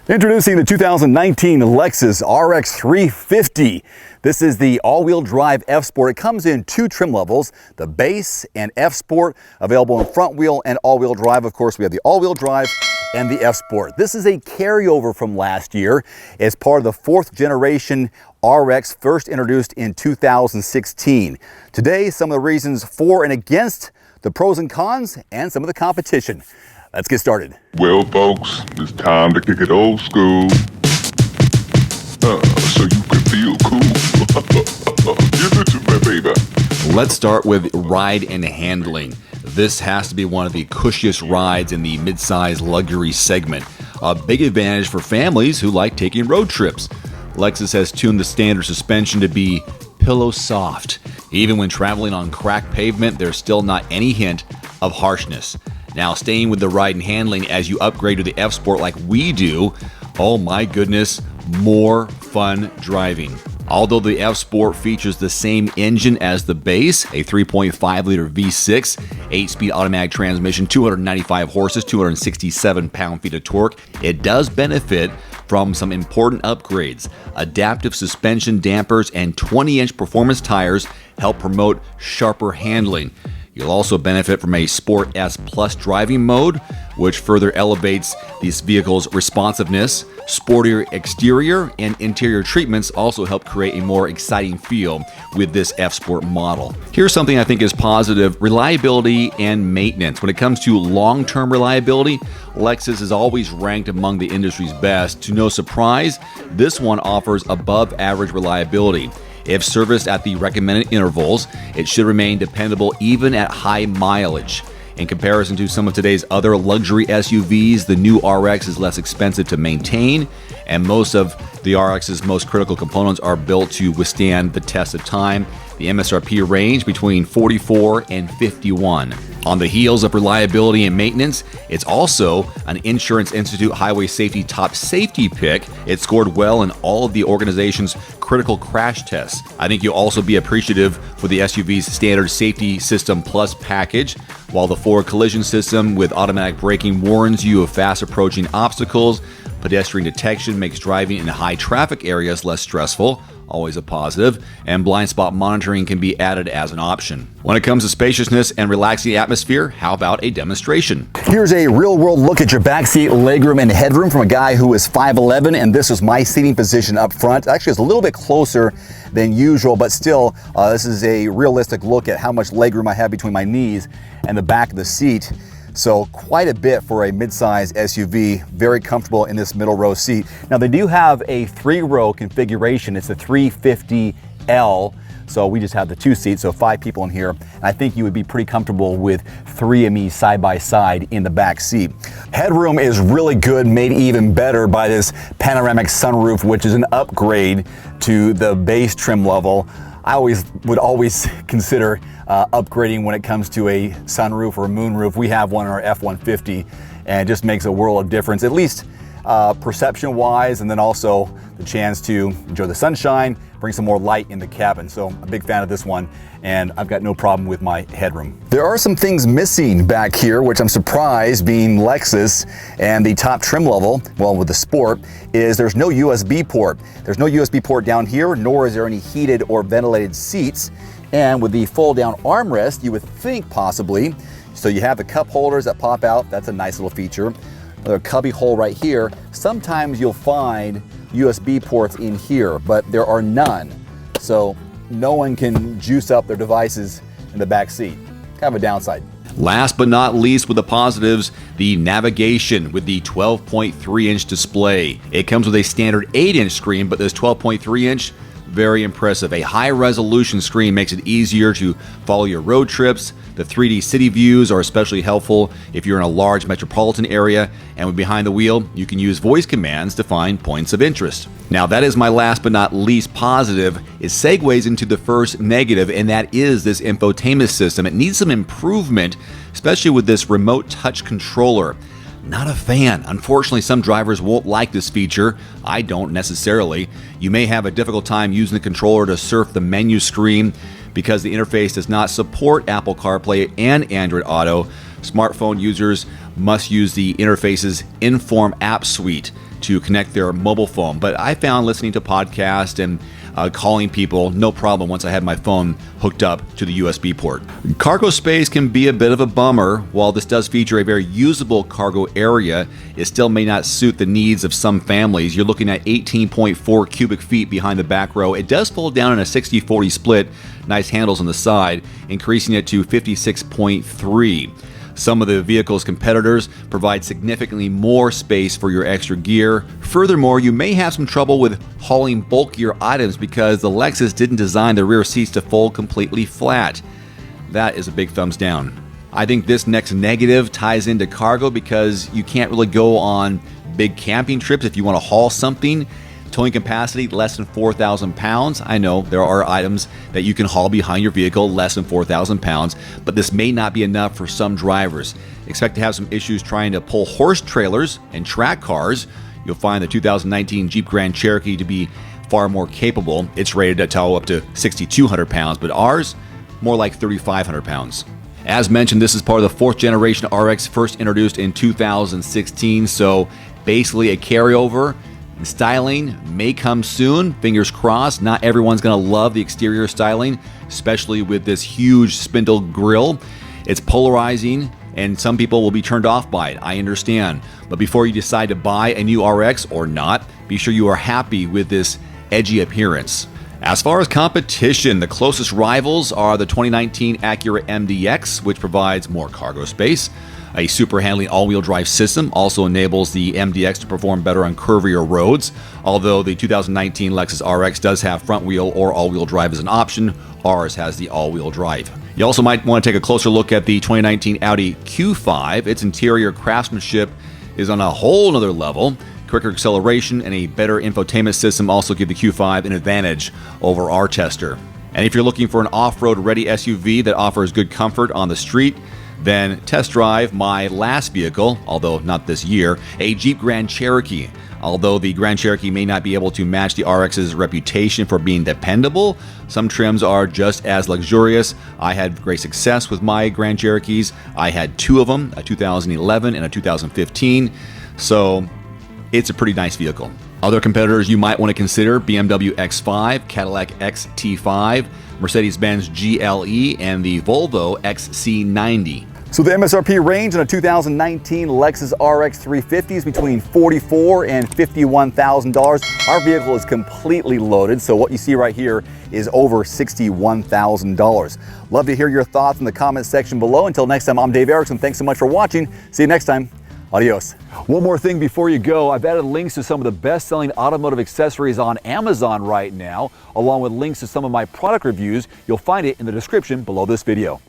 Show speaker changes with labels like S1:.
S1: Introducing the 2019 Lexus RX 350. This is the all-wheel drive F-Sport. It comes in two trim levels, the base and F-Sport, available in front wheel and all-wheel drive. Of course, we have the all-wheel drive and the F-Sport. This is a carryover from last year as part of the fourth generation RX, first introduced in 2016. Today, some of the reasons for and against, the pros and cons, and some of the competition. Let's get started.
S2: Well, folks, it's time to kick it old school. So you can feel cool. Give it to me, baby.
S3: Let's start with ride and handling. This has to be one of the cushiest rides in the mid-size luxury segment. A big advantage for families who like taking road trips. Lexus has tuned the standard suspension to be pillow soft. Even when traveling on cracked pavement, there's still not any hint of harshness. Now, staying with the ride and handling as you upgrade to the F-Sport like we do, oh my goodness, more fun driving. Although the F-Sport features the same engine as the base, a 3.5-liter V6, 8-speed automatic transmission, 295 horses, 267 pound-feet of torque, it does benefit from some important upgrades. Adaptive suspension dampers and 20-inch performance tires help promote sharper handling. You'll also benefit from a Sport S Plus driving mode, which further elevates this vehicle's responsiveness. Sportier exterior and interior treatments also help create a more exciting feel with this F-Sport model. Here's something I think is positive: reliability and maintenance. When it comes to long-term reliability, Lexus is always ranked among the industry's best. To no surprise, this one offers above-average reliability. If serviced at the recommended intervals, it should remain dependable even at high mileage. In comparison to some of today's other luxury SUVs, the new RX is less expensive to maintain, and most of the RX's most critical components are built to withstand the test of time. The MSRP range between $44 and $51. On the heels of reliability and maintenance, it's also an Insurance Institute Highway Safety Top Safety pick. It scored well in all of the organization's critical crash tests. I think you'll also be appreciative for the SUV's standard Safety System Plus package. While the forward collision system with automatic braking warns you of fast approaching obstacles, pedestrian detection makes driving in high traffic areas less stressful, always a positive, and blind spot monitoring can be added as an option. When it comes to spaciousness and relaxing atmosphere, how about a demonstration?
S1: Here's a real-world look at your backseat legroom and headroom from a guy who is 5'11", and this is my seating position up front. Actually, it's a little bit closer than usual, but still, this is a realistic look at how much legroom I have between my knees and the back of the seat. So quite a bit for a mid-size SUV, very comfortable in this middle row seat. Now they do have a 3-row configuration. It's the 350L. So we just have the 2 seats, so 5 people in here. And I think you would be pretty comfortable with 3 of me side by side in the back seat. Headroom is really good, made even better by this panoramic sunroof, which is an upgrade to the base trim level. I would always consider upgrading when it comes to a sunroof or a moonroof. We have one in our F-150, and it just makes a world of difference, at least perception-wise, and then also the chance to enjoy the sunshine, bring some more light in the cabin. So I'm a big fan of this one, and I've got no problem with my headroom. There are some things missing back here, which I'm surprised, being Lexus and the top trim level, well, with the Sport, is there's no USB port. There's no USB port down here, nor is there any heated or ventilated seats. And with the fold-down armrest, you would think possibly, so you have the cup holders that pop out. That's a nice little feature. Another cubby hole right here. Sometimes you'll find USB ports in here, but there are none. So no one can juice up their devices in the back seat. Kind of a downside.
S3: Last but not least, with the positives, the navigation with the 12.3-inch display. It comes with a standard 8-inch screen, but this 12.3-inch, very impressive. A high-resolution screen makes it easier to follow your road trips. The 3D city views are especially helpful if you're in a large metropolitan area, and when behind the wheel, you can use voice commands to find points of interest. Now, that is my last but not least positive. It segues into the first negative, and that is this infotainment system. It needs some improvement, especially with this remote touch controller. Not a fan. Unfortunately, some drivers won't like this feature. I don't necessarily. You may have a difficult time using the controller to surf the menu screen because the interface does not support Apple CarPlay and Android Auto. Smartphone users must use the interface's Inform app suite. to connect their mobile phone. But I found listening to podcasts and calling people, no problem once I had my phone hooked up to the USB port. Cargo space can be a bit of a bummer. While this does feature a very usable cargo area, it still may not suit the needs of some families. You're looking at 18.4 cubic feet behind the back row. It does fold down in a 60-40 split, nice handles on the side, increasing it to 56.3. Some of the vehicle's competitors provide significantly more space for your extra gear. Furthermore, you may have some trouble with hauling bulkier items because the Lexus didn't design the rear seats to fold completely flat. That is a big thumbs down. I think this next negative ties into cargo because you can't really go on big camping trips if you want to haul something. Towing capacity less than 4,000 pounds. I know there are items that you can haul behind your vehicle less than 4,000 pounds, but this may not be enough for some drivers. Expect to have some issues trying to pull horse trailers and track cars. You'll find the 2019 Jeep Grand Cherokee to be far more capable. It's rated to tow up to 6,200 pounds, but ours, more like 3,500 pounds. As mentioned, this is part of the 4th generation RX, first introduced in 2016, so basically a carryover. Styling may come soon, fingers crossed. Not everyone's going to love the exterior styling, especially with this huge spindle grille. It's polarizing, and some people will be turned off by it. I understand. But before you decide to buy a new RX or not, be sure you are happy with this edgy appearance. As far as competition, the closest rivals are the 2019 Acura MDX, which provides more cargo space. A super handling all-wheel drive system also enables the MDX to perform better on curvier roads. Although the 2019 Lexus RX does have front wheel or all-wheel drive as an option, ours has the all-wheel drive. You also might want to take a closer look at the 2019 Audi Q5. Its interior craftsmanship is on a whole nother level. Quicker acceleration and a better infotainment system also give the Q5 an advantage over our tester. And if you're looking for an off-road ready SUV that offers good comfort on the street, then test drive my last vehicle, although not this year, a Jeep Grand Cherokee. Although the Grand Cherokee may not be able to match the RX's reputation for being dependable, some trims are just as luxurious. I had great success with my Grand Cherokees. I had 2 of them, a 2011 and a 2015, so it's a pretty nice vehicle. Other competitors you might want to consider: BMW X5, Cadillac XT5, Mercedes-Benz GLE, and the Volvo XC90.
S1: So the MSRP range on a 2019 Lexus RX 350 is between $44,000 and $51,000. Our vehicle is completely loaded, so what you see right here is over $61,000. Love to hear your thoughts in the comment section below. Until next time, I'm Dave Erickson. Thanks so much for watching. See you next time. Adios. One more thing before you go, I've added links to some of the best-selling automotive accessories on Amazon right now, along with links to some of my product reviews. You'll find it in the description below this video.